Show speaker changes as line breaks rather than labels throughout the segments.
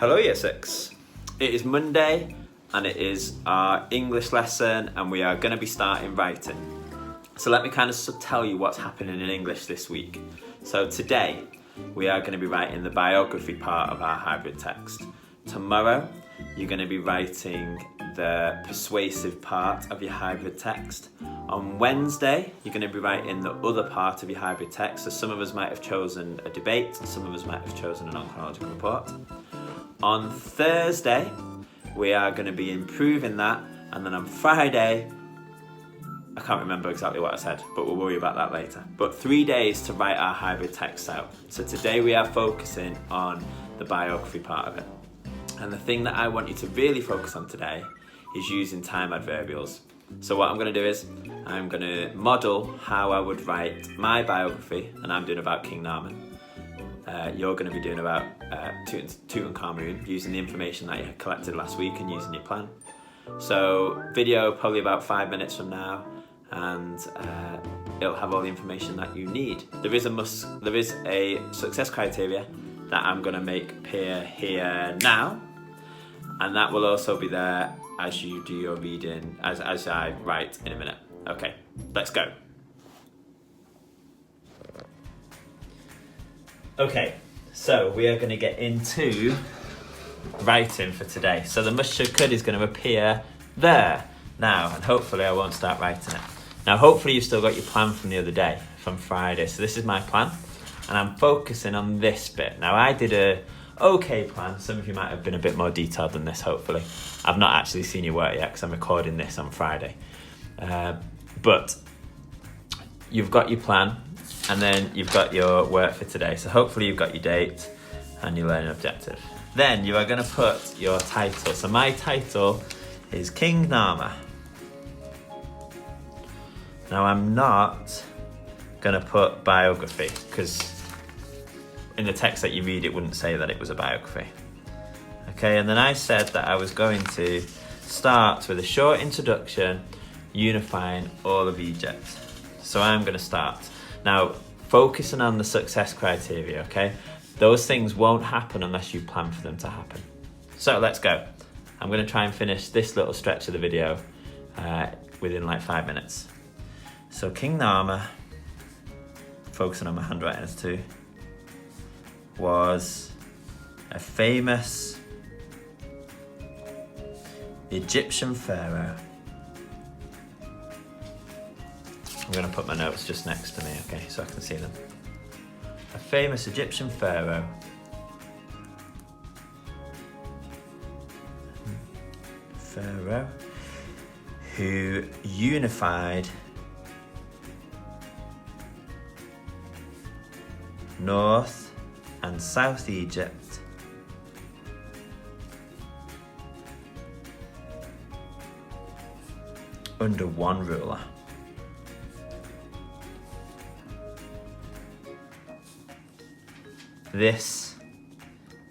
Hello Year 6. It is Monday and it is our English lesson and we are going to be starting writing. So let me kind of tell you what's happening in English this week. So today we are going to be writing the biography part of our hybrid text. Tomorrow you're going to be writing the persuasive part of your hybrid text. On Wednesday you're going to be writing the other part of your hybrid text. So some of us might have chosen a debate and some of us might have chosen a non-chronological report. On Thursday, we are going to be improving that, and then on Friday, I can't remember exactly what I said, but we'll worry about that later. But 3 days to write our hybrid text out. So today we are focusing on the biography part of it. And the thing that I want you to really focus on today is using time adverbials. So what I'm going to do is, I'm going to model how I would write my biography, and I'm doing about King Naaman. You're going to be doing about Tutankhamun, using the information that you had collected last week and using your plan. So video probably about 5 minutes from now, and it'll have all the information that you need. There is a success criteria that I'm going to make appear here now, and that will also be there as you do your reading, as I write in a minute. Okay, let's go. Okay, so we are going to get into writing for today. So the must should could is going to appear there now, and hopefully I won't start writing it. Now hopefully you've still got your plan from the other day, from Friday. So this is my plan, and I'm focusing on this bit. Now I did a okay plan. Some of you might have been a bit more detailed than this, hopefully. I've not actually seen your work yet because I'm recording this on Friday. But you've got your plan, and then you've got your work for today. So hopefully you've got your date and your learning objective. Then you are going to put your title. So my title is King Naaman. Now I'm not going to put biography because in the text that you read it wouldn't say that it was a biography. Okay, and then I said that I was going to start with a short introduction unifying all of Egypt. So I'm going to start. Now, focusing on the success criteria, okay? Those things won't happen unless you plan for them to happen. So let's go. I'm going to try and finish this little stretch of the video within like 5 minutes. So King Naaman, focusing on my handwriting as too, was a famous Egyptian pharaoh. I'm going to put my notes just next to me, okay, so I can see them. A famous Egyptian pharaoh who unified North and South Egypt under one ruler. This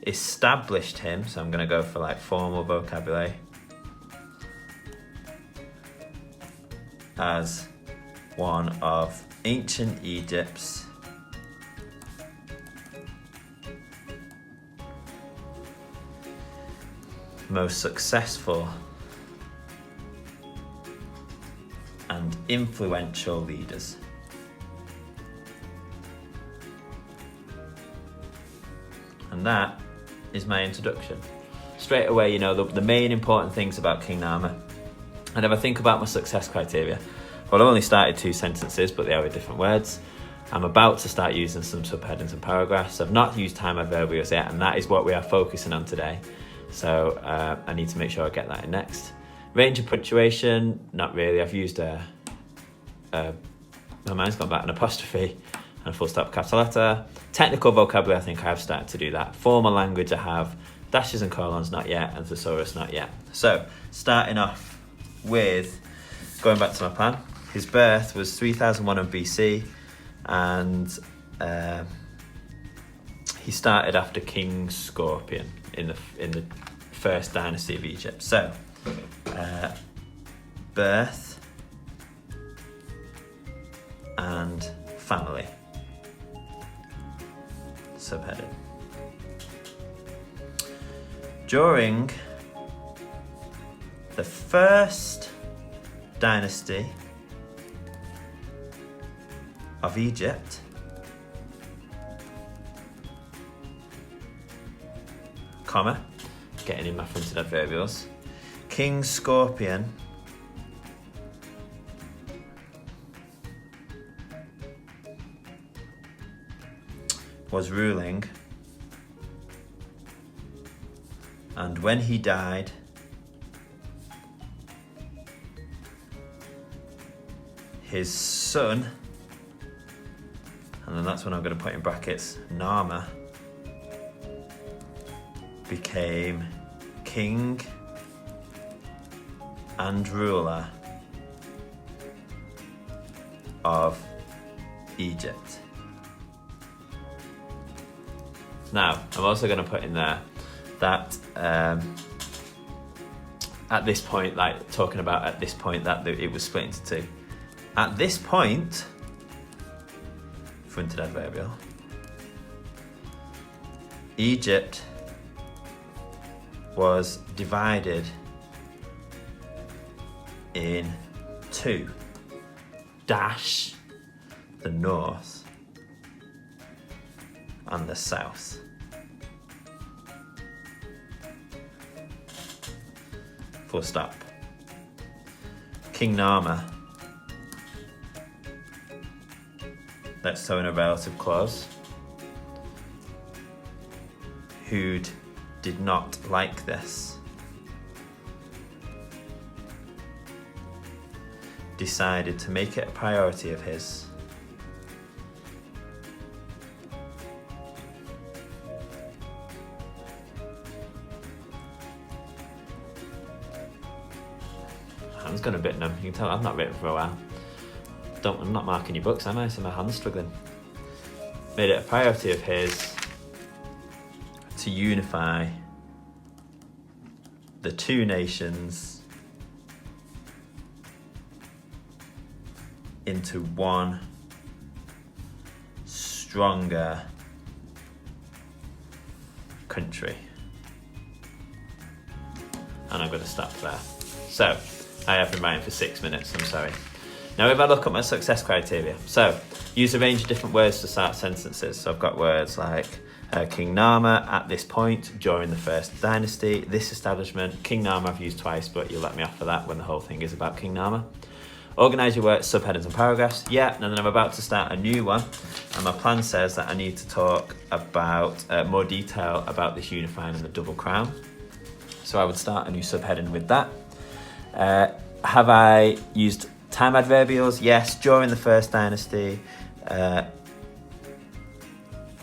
established him, so I'm going to go for like formal vocabulary, as one of ancient Egypt's most successful and influential leaders. And that is my introduction. Straight away, you know, the main important things about King Naaman. And if I think about my success criteria, well, I've only started 2 sentences, but they are with different words. I'm about to start using some subheadings and paragraphs. I've not used time adverbials yet, and that is what we are focusing on today. So I need to make sure I get that in next. Range of punctuation, not really. I've used my mind's gone back, an apostrophe and a full stop capital letter. Technical vocabulary, I think I have started to do that. Formal language, I have dashes and colons, not yet, and thesaurus, not yet. So starting off with, going back to my plan, his birth was 3001 BC, and he started after King Scorpion in the first dynasty of Egypt. So birth and family. Subheading. During the first dynasty of Egypt, comma, getting in my printed adverbials, King Scorpion was ruling, and when he died, his son, and then that's when I'm going to put in brackets, Nama, became king and ruler of Egypt. Now, I'm also going to put in there that at this point, like talking about at this point that it was split into two. At this point, fronted adverbial, Egypt was divided in two, dash the north and the south. Full stop. King Nama, let's throw in a relative clause, who did not like this, decided to make it a priority of his hand's gone a bit numb. You can tell I've not written for a while. I'm not marking your books, am I? So my hand's struggling. Made it a priority of his to unify the two nations into one stronger country. And I'm going to stop there. So, I have been writing for 6 minutes, I'm sorry. Now if I look at my success criteria, so use a range of different words to start sentences. So I've got words like King Nama, at this point, during the first dynasty, this establishment. King Nama I've used twice, but you'll let me off for that when the whole thing is about King Nama. Organise your words, subheadings and paragraphs. Yeah, and then I'm about to start a new one. And my plan says that I need to talk about more detail about this unifying and the double crown. So I would start a new subheading with that. Have I used time adverbials? Yes, during the first dynasty.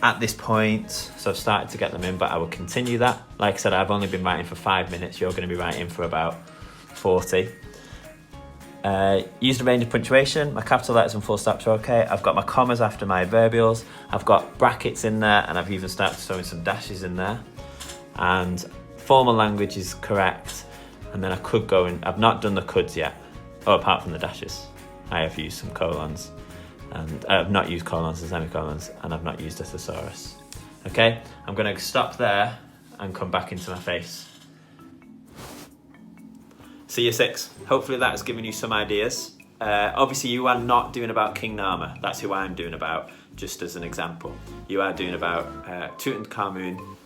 At this point, so I've started to get them in, but I will continue that. Like I said, I've only been writing for 5 minutes. You're going to be writing for about 40. Used a range of punctuation. My capital letters and full stops are okay. I've got my commas after my adverbials. I've got brackets in there, and I've even started throwing some dashes in there. And formal language is correct. And then I could go in, I've not done the coulds yet. Oh, apart from the dashes. I have used some colons. And I've not used colons and semicolons, and I've not used a thesaurus. Okay, I'm going to stop there and come back into my face. See you 6. Hopefully that has given you some ideas. Obviously you are not doing about King Nama. That's who I'm doing about, just as an example. You are doing about Tutankhamun.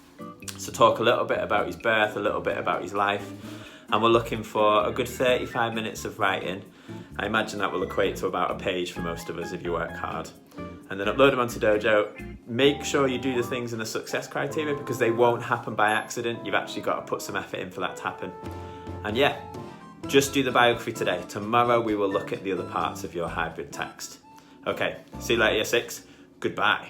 So talk a little bit about his birth, a little bit about his life. And we're looking for a good 35 minutes of writing. I imagine that will equate to about a page for most of us if you work hard. And then upload them onto Dojo. Make sure you do the things in the success criteria because they won't happen by accident. You've actually got to put some effort in for that to happen. And yeah, just do the biography today. Tomorrow we will look at the other parts of your hybrid text. Okay, see you later, year 6. Goodbye.